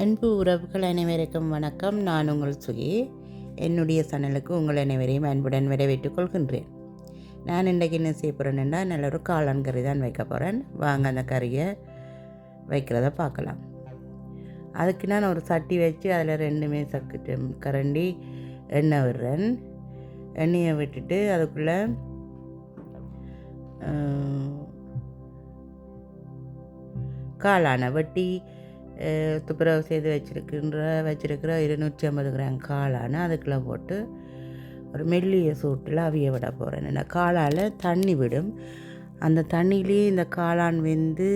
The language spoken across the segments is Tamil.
அன்பு உறவுகள் அனைவருக்கும் வணக்கம். நான் உங்கள் சுகி. என்னுடைய சேனலுக்கு உங்கள் அனைவரையும் அன்புடன் வரவேற்றுக் கொள்கின்றேன். நான் இன்றைக்கு என்ன செய்ய போகிறேன்னா, நல்ல ஒரு காளான் கறி தான் வைக்க போகிறேன். வாங்க அந்த கறியை வைக்கிறத பார்க்கலாம். அதுக்கு நான் ஒரு சட்டி வச்சு அதில் 2 மேசக்கட்டு கரண்டி எண்ணெய் விடுறேன். எண்ணெயை விட்டுட்டு அதுக்குள்ளே காளானை வெட்டி துப்புரவு செய்து வச்சிருக்கிற 250 கிராம் காளானை அதுக்குள்ளே போட்டு ஒரு மெல்லிய சூட்டில் அவிய விட போகிறேன். இந்த காளால் தண்ணி விடும். அந்த தண்ணியிலேயே இந்த காளான் வெந்து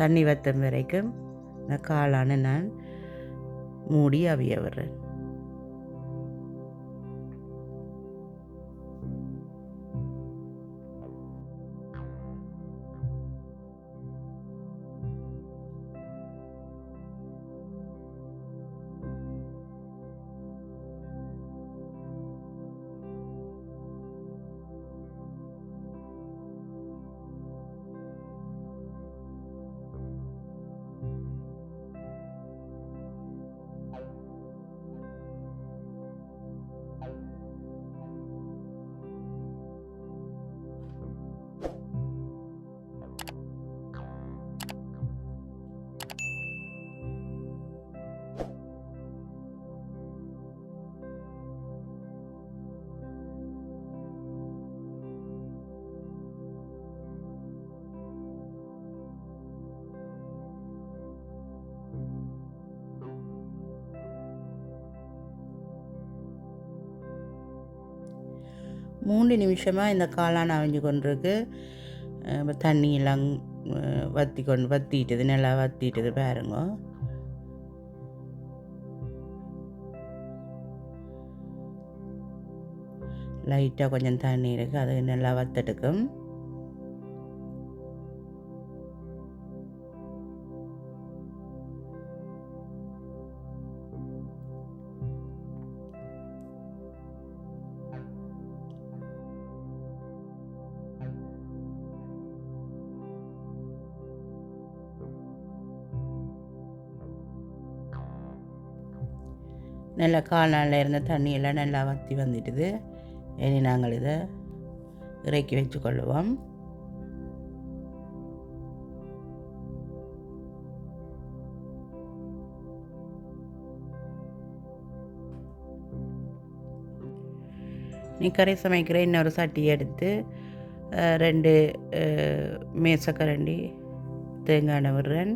தண்ணி வற்றும் வரைக்கும் இந்த காளானை நான் மூடி அவிய விடுறேன். மூன்று நிமிஷமாக இந்த காளான் அவிஞ்சு கொண்டிருக்கு. தண்ணியெல்லாம் வற்றிட்டுது, நல்லா வற்றிட்டுது பாருங்க. லைட்டாக கொஞ்சம் தண்ணி இருக்குது, அது நல்லா வத்தெடுக்கும். நல்லா காளானில் இருந்த தண்ணியெல்லாம் நல்லா வற்றி வந்துட்டுது. இனி நாங்கள் இதை இறக்கி வச்சுக்கொள்ளுவோம். நீ கறி சமைக்கிற இன்னொரு சட்டி எடுத்து 2 மேசக்கரண்டி தேங்காய் எண்ணெய் விடுறேன்.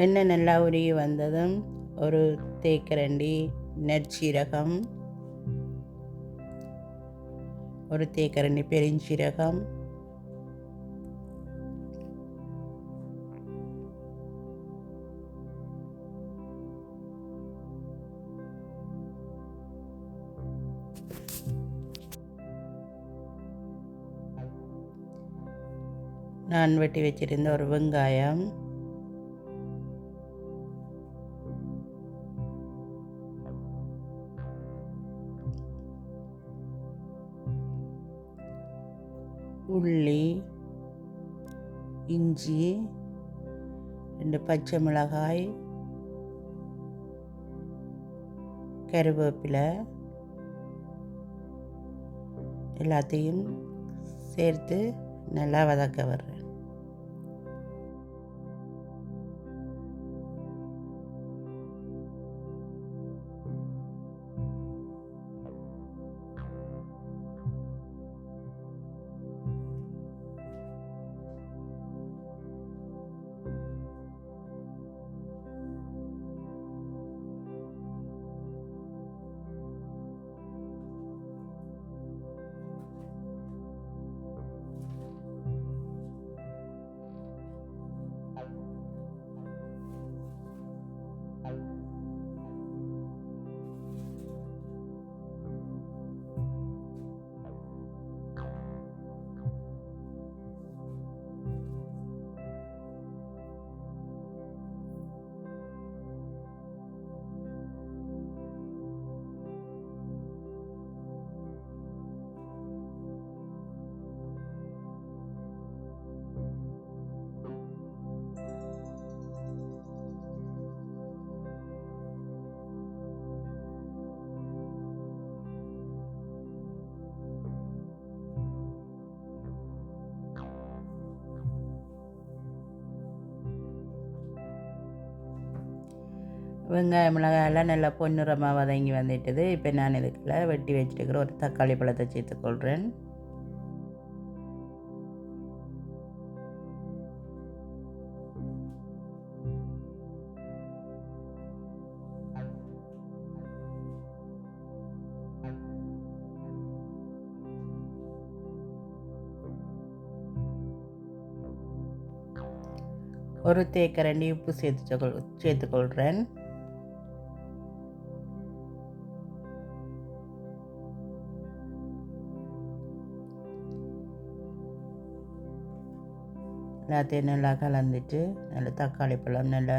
எண்ணெய் நல்லா உருகி வந்ததும் ஒரு தேக்கரண்டி நெற்சீரகம், ஒரு தேக்கரண்டி பெருஞ்சீரகம், நான் வெட்டி வச்சிருந்த ஒரு வெங்காயம், உள்ளி, இஞ்சி, 2 பச்சை மிளகாய், கருவேப்பிலை எல்லாத்தையும் சேர்த்து நல்லா வதக்க வர்றேன். வெங்காயம் மிளகாயெல்லாம் நல்லா பொன்னிறமாக வதங்கி வந்துட்டுது. இப்போ நான் இதுக்குள்ள வெட்டி வச்சுருக்கிற ஒரு தக்காளி பழத்தை சேர்த்துக்கொள்கிறேன். ஒரு தேக்கரண்டி உப்பு சேர்த்துக்கொள்கிறேன். எல்லாத்தையும் நல்லா கலந்துட்டு நல்லா தக்காளி பழம் நல்லா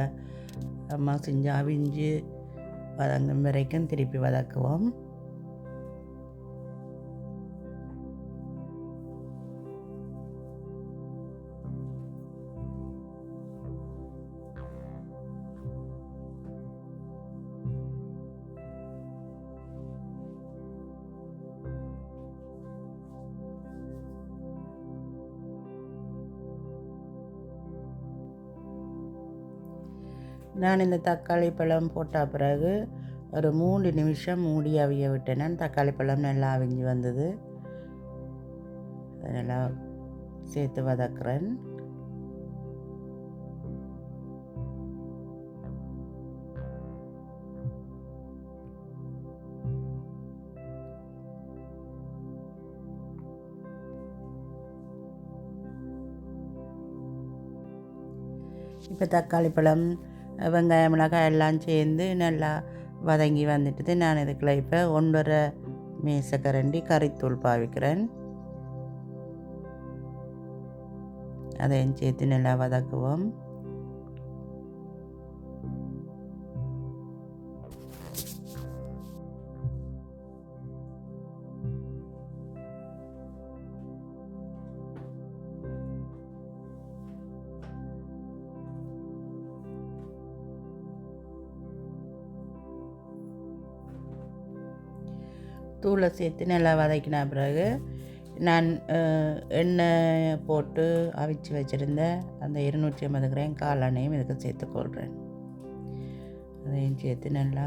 மசிஞ்சு அவிஞ்சு வதங்கும் வரைக்கும் திருப்பி வதக்குவோம். நான் இந்த தக்காளி பழம் போட்ட பிறகு ஒரு 3 நிமிஷம் மூடி அவிய விட்டேன். தக்காளி பழம் நல்லா அவிஞ்சு வந்தது. அதெல்லாம் சேர்த்து வதக்குறேன். இப்போ தக்காளி பழம் வெங்காயம் மிளகாய் எல்லாம் சேர்ந்து நல்லா வதங்கி வந்துட்டுது. நான் இதுக்குள்ள இப்போ 1.5 மேசக்கரண்டி கறித்தூள் பாவிக்கிறேன். அதையும் சேர்த்து நல்லா வதக்குவோம். தூளை சேர்த்து நல்லா வதக்கின பிறகு நான் எண்ணெய் போட்டு அவிச்சு வச்சுருந்த அந்த 250 கிராம் காளானையும் இதுக்கு சேர்த்துக்கொள்கிறேன். அதையும் சேர்த்து நல்லா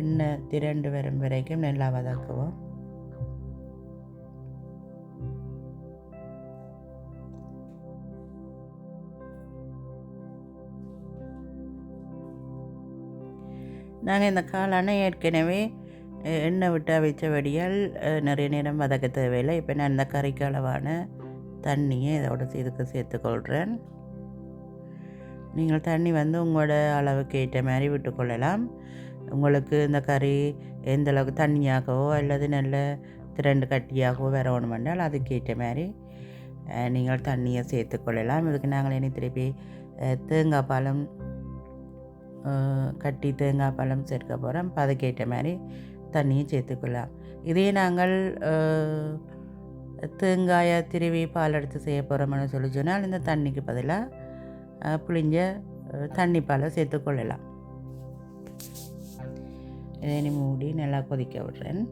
எண்ணெய் திரண்டு வரும் வரைக்கும் நல்லா வதக்குவோம். நாங்கள் இந்த காளானை ஏற்கனவே எண்ணெய் விட்டு அவிச்சபடியால் நிறைய நேரம் வதக்க தேவையில்லை. இப்போ நான் இந்த கறிக்கு அளவான தண்ணியை இதோட இதுக்கு சேர்த்துக்கொள்கிறேன். நீங்கள் தண்ணி உங்களோட அளவுக்கு ஏற்ற மாதிரி விட்டுக்கொள்ளலாம். உங்களுக்கு இந்த கறி எந்த அளவுக்கு தண்ணியாகவோ அல்லது நல்ல திரண்டு கட்டியாகவோ வரணுமென்றால் அதுக்கேற்ற மாதிரி நீங்கள் தண்ணியை சேர்த்துக்கொள்ளலாம். இதுக்கு நாங்கள் இனி திருப்பி தேங்காய் பாலும் கட்டி தேங்காய் பாலும் சேர்க்க போகிறோம். அதுக்கேற்ற மாதிரி தண்ணியை சேர்த்துக்கலாம். இதே நாங்கள் தேங்காயை திருவி பால் எடுத்து செய்ய போகிறோம்னு சொல்லி சொன்னால் இந்த தண்ணிக்கு பதிலாக புளிஞ்ச தண்ணி பாலை சேர்த்துக்கொள்ளலாம். இதை மூடி நல்லா கொதிக்க விடுறேன்.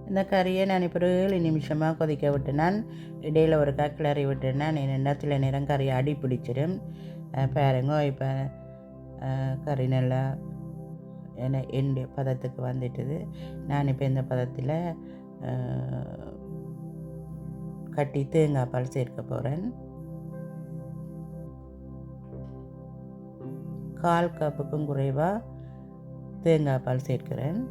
இந்த கறியை நான் இப்போ 7 நிமிஷமாக கொதிக்க விட்டுனான். இடையில் ஒரு கிளறி விட்டுனா என்னென்னா சில நேரம் கறி அடி பிடிச்சிடும். பாருங்க இப்போ கறி நல்லா எண்டு பதத்துக்கு வந்துட்டுது. நான் இப்போ இந்த பதத்தில் கட்டி தேங்காய் பால் சேர்க்க போகிறேன். 1/4 கப்புக்கும் குறைவாக தேங்காய் பால் சேர்க்கிறேன்.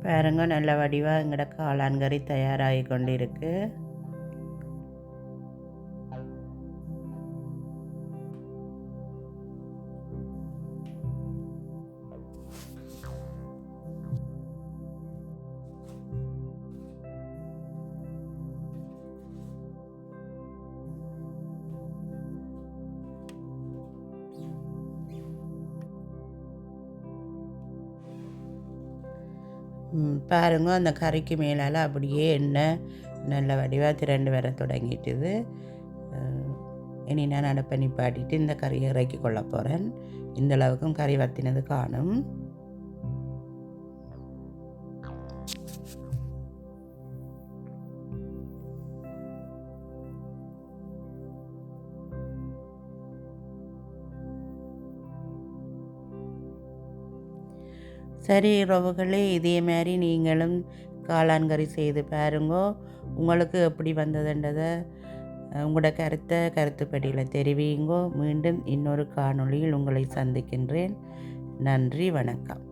பாருங்க, நல்ல வடிவாக எங்களோட காளான் கறி தயாராகி கொண்டு இருக்கு. பாருங்க, அந்த கறிக்கு மேலால் அப்படியே எண்ணெய் நல்ல வடிவாக திரண்டு வர தொடங்கிட்டுது. இனி நான் அடுப்பை நிப்பாட்டிட்டு இந்த கறியை இறக்கி கொள்ள போகிறேன். இந்த அளவுக்கும் கறி வத்தினது காணும். சரி உறவுகளே, இதே மாதிரி நீங்களும் காளான் கறி செய்து பாருங்கோ. உங்களுக்கு எப்படி வந்ததுன்றதை உங்களோட கருத்துப்படியில் தெரிவிங்கோ. மீண்டும் இன்னொரு காணொளியில் உங்களை சந்திக்கின்றேன். நன்றி, வணக்கம்.